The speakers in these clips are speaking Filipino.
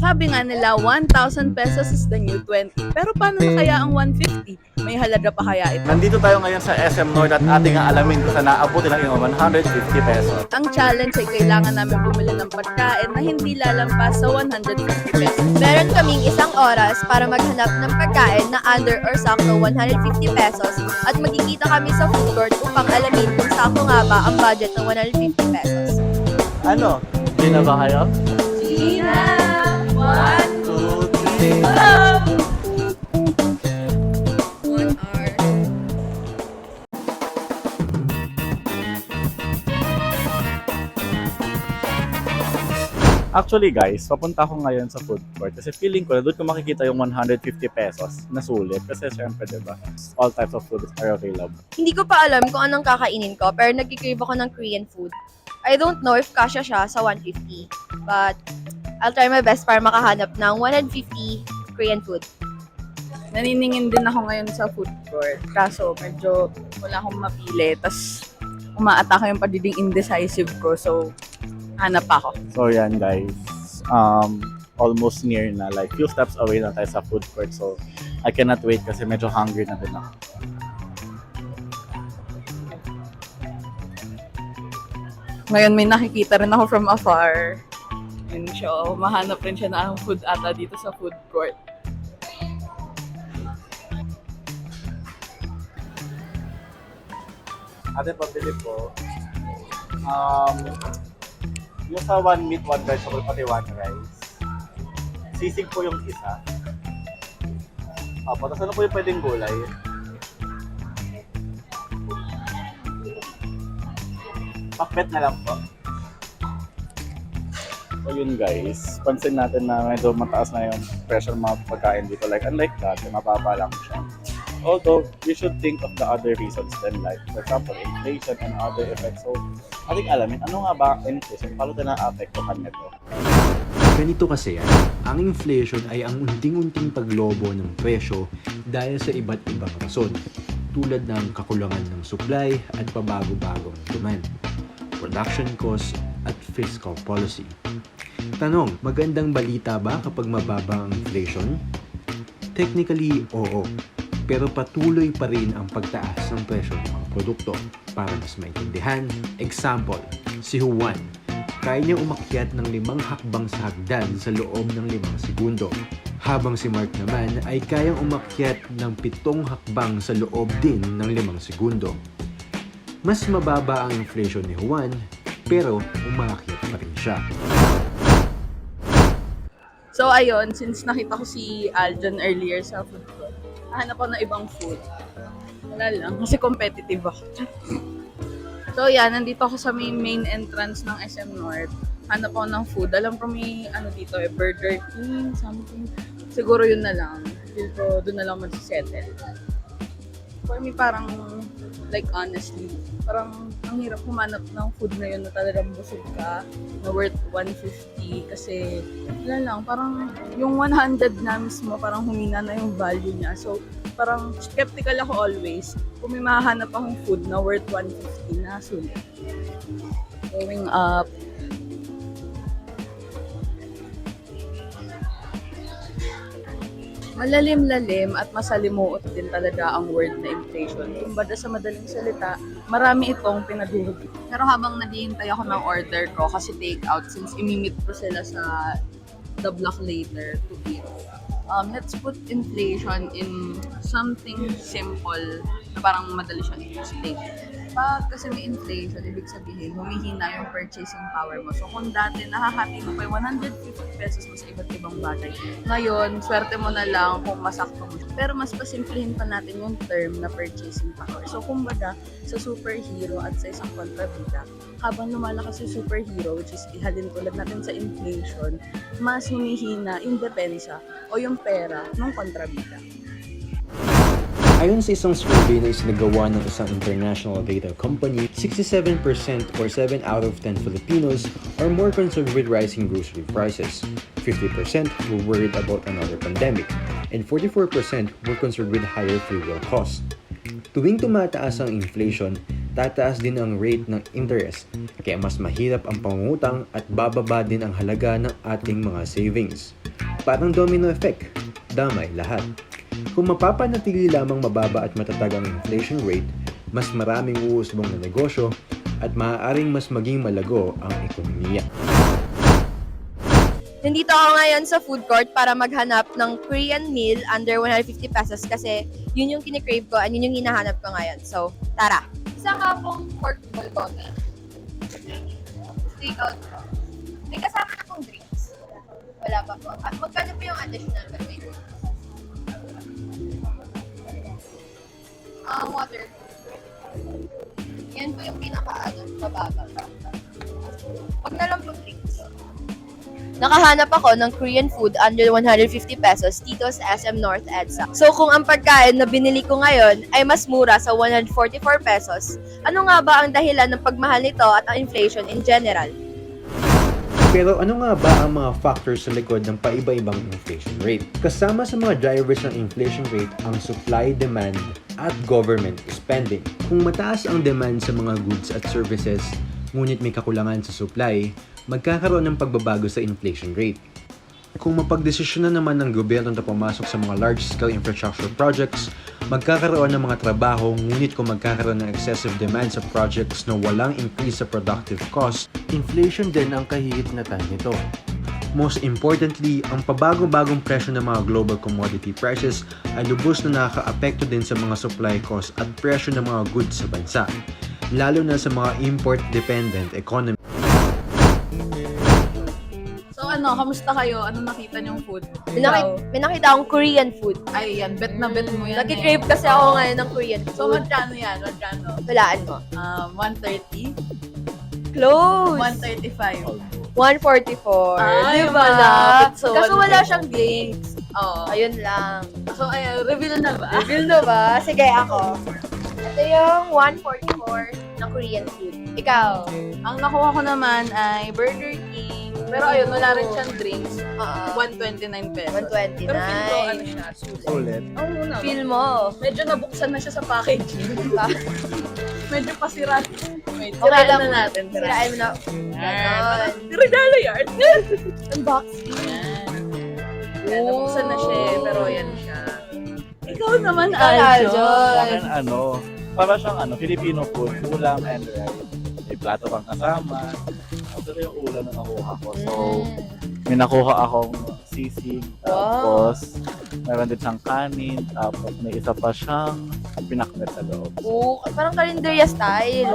Sabi nga nila, 1,000 pesos is the new 20. Pero paano na kaya ang 150? May halaga pa kaya ito? Nandito tayo ngayon sa SM North at ating alamin kung saan naabuti ng iyong 150 pesos. Ang challenge ay kailangan namin bumili ng pagkain na hindi lalampas sa 150 pesos. Meron kaming isang oras para maghanap ng pagkain na under or sakto 150 pesos at magkikita kami sa food court upang alamin kung sakto nga ba ang budget ng 150 pesos. Ano? Hindi na ba kayo? Gina! 1, 2, 3. 1 hour. Actually guys, papunta ako ngayon sa food court kasi feeling ko na doon ko makikita yung 150 pesos na sulit kasi syempre diba, all types of food are available. Hindi ko pa alam kung anong kakainin ko pero nagkikrave ako ng Korean food. I don't know if kasya siya sa 150 but I'll try my best para makahanap ng 150 Korean food. Naniningin din ako ngayon sa food court. Kaso medyo wala akong mapili. Tapos umaatake yung pagiging indecisive ko. So, hanap ako. So yan guys, almost near na, like few steps away na tayo sa food court. So I cannot wait kasi medyo hungry na din ako. Ngayon may nakikita rin ako from afar. And so, mahanap rin siya na ang food ata dito sa food court. Ate, pabili po. Yung sa one meat, one vegetable, pati one rice. Sisig po yung isa. Tapos ano po yung pwedeng gulay? Pakbet na lang po. So yun guys, pansin natin na medyo mataas na yung pressure ng mga pagkain dito. Like unlike dati, mababa lang siya. Although, you should think of the other reasons then, like, for example, inflation and other effects. So, ating alamin, ano nga ba ang inflation? Paano ito na-apektuhan nito? Ganito kasi yan, ang inflation ay ang unting-unting paglobo ng presyo dahil sa iba't ibang rason, tulad ng kakulangan ng supply at pabago-bagong demand, production cost at fiscal policy. Tanong, magandang balita ba kapag mababa ang inflation? Technically, oo. Pero patuloy pa rin ang pagtaas ng presyo ng mga produkto. Para mas maintindihan, example, si Juan, kaya niya umakyat ng 5 hakbang sa hagdan sa loob ng 5 segundo. Habang si Mark naman ay kayang umakyat ng 7 hakbang sa loob din ng 5 segundo. Mas mababa ang inflation ni Juan, pero umakyat pa rin siya. So ayun, since nakita ko si Aljon earlier sa food court, hanap ako ng ibang food. Wala lang, kasi competitive ako. So yan, nandito ako sa main entrance ng SM North. Hanap ako ng food. Alam ko may dito Burger King, something. Siguro yun na lang. Feel ko doon na lang magsisettle. For me parang, like honestly, parang ang hirap humanap ng food na yun na talagang busog ka, na worth 150 kasi wala lang, parang yung 100 na mismo parang humina na yung value niya. So parang skeptical ako always kung may mahanap akong food na worth 150 na sulit. Going up. Malalim-lalim at masalimuot din talaga ang word na inflation. Kumbaga sa madaling salita, marami itong pinaduhod. Pero habang naghihintay ako ng order ko kasi take out since imimit ko sila sa the block later to eat. Let's put inflation in something simple na parang madali siyang i-explain. Pag kasi may inflation, ibig sabihin, humihina yung purchasing power mo. So kung dati nakakati mo pa yung 150 pesos mo sa iba't ibang bagay, ngayon, swerte mo na lang kung masakto mo. Pero mas pasimplihin pa natin yung term na purchasing power. So kumbaga, sa superhero at sa isang kontrabida, habang lumalakas yung superhero, which is ihalin tulad natin sa inflation, mas humihina yung depensa o yung pera ng kontrabida. Ayon sa isang survey na isinagawa ng isang international data company, 67% or 7 out of 10 Filipinos are more concerned with rising grocery prices. 50% were worried about another pandemic, and 44% were concerned with higher fuel costs. Tuwing tumataas ang inflation, tataas din ang rate ng interest, kaya mas mahirap ang pangungutang at bababa din ang halaga ng ating mga savings. Parang domino effect, damay lahat. Kung mapapanatili lamang mababa at matatag ang inflation rate, mas maraming uusbong na negosyo at maaaring mas maging malago ang ekonomiya. Nandito ako ngayon sa food court para maghanap ng Korean meal under 150 pesos kasi yun yung kinikrave ko and yun yung hinahanap ko ngayon. So, tara! Isa ka pong pork bulgogi. Take out ko. May kasama na pong drinks. Wala pa po. At magkano po yung additional? But wait. Water. Yan po yung mababa. Pag na lang po drinks. Nakahanap ako ng Korean food under 150 pesos dito sa SM North EDSA. So kung ang pagkain na binili ko ngayon ay mas mura sa 144 pesos, ano nga ba ang dahilan ng pagmahal nito at ang inflation in general? Pero ano nga ba ang mga factors sa likod ng paiba-ibang inflation rate? Kasama sa mga drivers ng inflation rate ang supply, demand, at government spending. Kung mataas ang demand sa mga goods at services, ngunit may kakulangan sa supply, magkakaroon ng pagbabago sa inflation rate. Kung mapagdesisyon na naman ng gobyerno na pumasok sa mga large-scale infrastructure projects, magkakaroon ng mga trabaho, ngunit kung magkakaroon ng excessive demand sa projects na walang increase sa productive cost, inflation din ang kahihitnatan nito. Most importantly, ang pabago-bagong presyo ng mga global commodity prices ay lubos na nakaka-apekto din sa mga supply costs at presyo ng mga goods sa bansa, lalo na sa mga import-dependent economy. So kamusta kayo? Ano nakita niyong food? May nakita akong Korean food. Ay, yan. Bet na bet mo yan. Nagkikrave kasi ako ngayon ng Korean So, food. magkano yan? Magkano? Walaan mo. 130? Close! 135. 144. Ay, Di ba? malapit sa Kaso wala 144. siyang drinks. Oo. Ayun lang. So, reveal na ba? Reveal na ba? Sige, ako. Ito yung 144 na Korean food. Ikaw? Ang nakuha ko naman ay Burger King. Pero ayun, wala rin siyang drinks. 129 pesos. 129. Pero feel ko, ano siya, sulit. Sulit. Oo muna. Feel mo. Medyo nabuksan na siya sa packaging. Medyo pasira. Wait, Okay sirain lang. na natin. Sirain mo na. Ganon. Regalo yan. Unboxing. Yan. Yan, nabuksan na siya eh, pero yan siya. Ikaw naman, Ikaw, Aljo. Aljo. Sa para siyang Filipino food, ulam and rice. May plato kang kasama. Ito yung ulam na nakuha ko. So, may nakuha akong sisig, tapos meron din siyang kanin, tapos may isa pa siyang pinakbet sa loob. Parang karinderya style.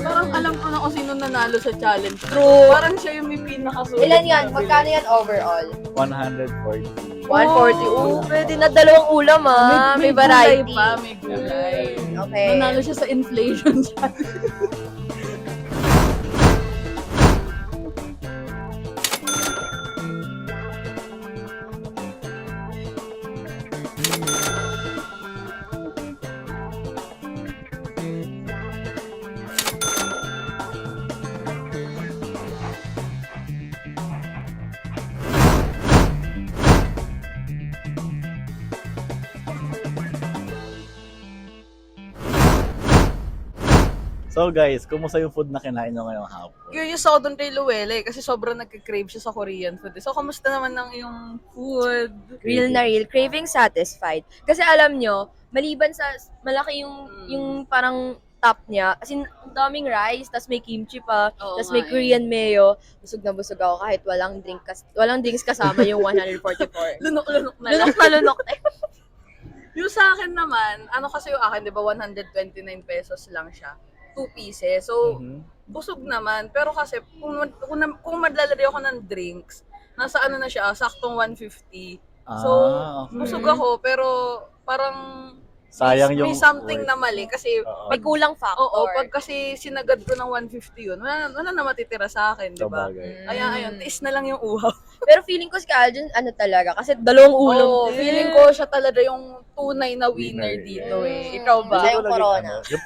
Parang alam ko na kung sino nanalo sa challenge. True. Parang siya yung may pinakasulit. Ilan yan? Magkano yan overall? 140. 140. Pwede na dalawang ulam May gulay variety. pa, may gulay. Okay. Nanalo siya sa inflation challenge. So guys, kumusta yung food na kinain nyo ngayong hapon? Curious ako doon kay Luelle kasi sobrang nagka-crave siya sa Korean food. So, kamusta naman ng iyong food? Real na real. Craving satisfied. Kasi alam nyo, maliban sa malaki yung parang top niya, as in, ang daming rice, tas may kimchi pa, Oo tas nga may eh. Korean mayo. Busog na busog ako kahit walang drinks kasama yung 144. Lunok-lunok na lang. Lunok na lunok. Yung sa akin naman, ano kasi yung akin, di ba, 129 pesos lang siya. 2 pieces. So, busog naman. Pero kasi, kung madlalagay ako ng drinks, nasa ano na siya, saktong 150. So, okay. busog ako, pero parang Sayang yung may something worth. na mali. Kasi, Oo. May kulang factor. oo, pag kasi sinagad ko ng 150 yun, wala na matitira sa akin, di ba? Sabagay. Kaya ayun, tiis na lang yung uhaw. Pero feeling ko si Aljon, ano talaga, kasi dalawang ulam. Oo, din. feeling ko siya talaga yung tunay na winner Winner, dito yeah. eh. Ikaw ba? Siya yung Siguro naging, corona. yung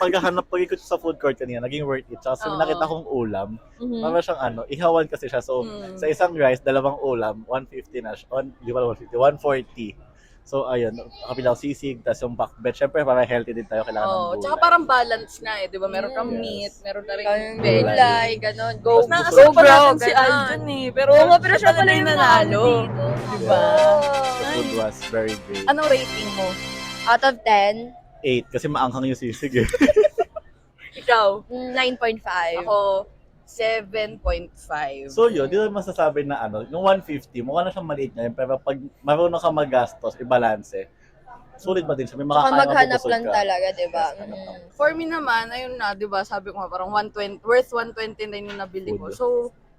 pagkikot sa food court kanina, naging worth it. Tsaka Oo. nakita kong ulam, Mhm. para siyang ihawan kasi siya. So, sa isang rice, dalawang ulam, 150 na siya. Di ba 150? 140. So, ayun, kapilaw sisig, tas yung bakbet. Syempre, para healthy din tayo, kailangan ng Oo, gulay. tsaka parang balance na eh, di ba? Meron kang Yes. meat, meron na rin Kayong veg. gulay, ganon. Go, Tapos go, nakasal pa bro, natin si ganon. Aljon eh. Pero, Oo nga, pero siya pala talaga yung nanalo. dito. Diba? The food was very great. Anong rating mo? Out of 10, 8, kasi maanghang yung sisig eh. Ikaw? 9.5. Ako, 7.5. So yun, di naman masasabi na yung 150, mukha na siyang maliit ngayon, pero pag marunong ka magastos, i-balance, sulit pa din siya. May Saka makakain maghanap mabubusog lang ka. talaga, di ba? Yes, hanap lang. For me naman, ayun na, di ba, sabi ko nga, parang 120, worth 129 yung nabili ko. Good. So,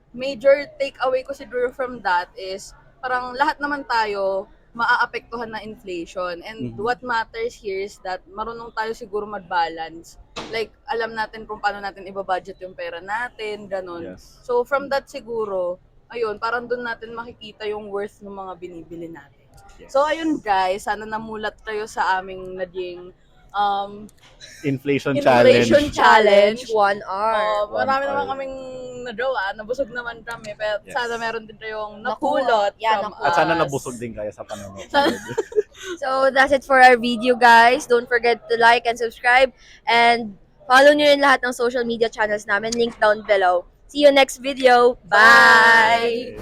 major takeaway ko siguro from that is, parang lahat naman tayo, maaapektuhan na inflation. And Mhm. what matters here is that marunong tayo siguro mag-balance. Like, alam natin kung paano natin ibabudget yung pera natin, ganun. Yes. So, from that siguro, ayun, parang doon natin makikita yung worth ng mga binibili natin. Yes. So, ayun guys, sana namulat kayo sa aming naging Inflation inflation challenge. challenge. 1 hour. Marami 1 naman hour. kaming nagawa, nabusog naman kami, pero Yes. sana meron din kayong Napulot. napulot Yeah, from napulot. At sana us. nabusog din kayo sa panonood. So, that's it for our video, guys. Don't forget to like and subscribe. And follow nyo rin lahat ng social media channels namin. Link down below. See you next video. Bye!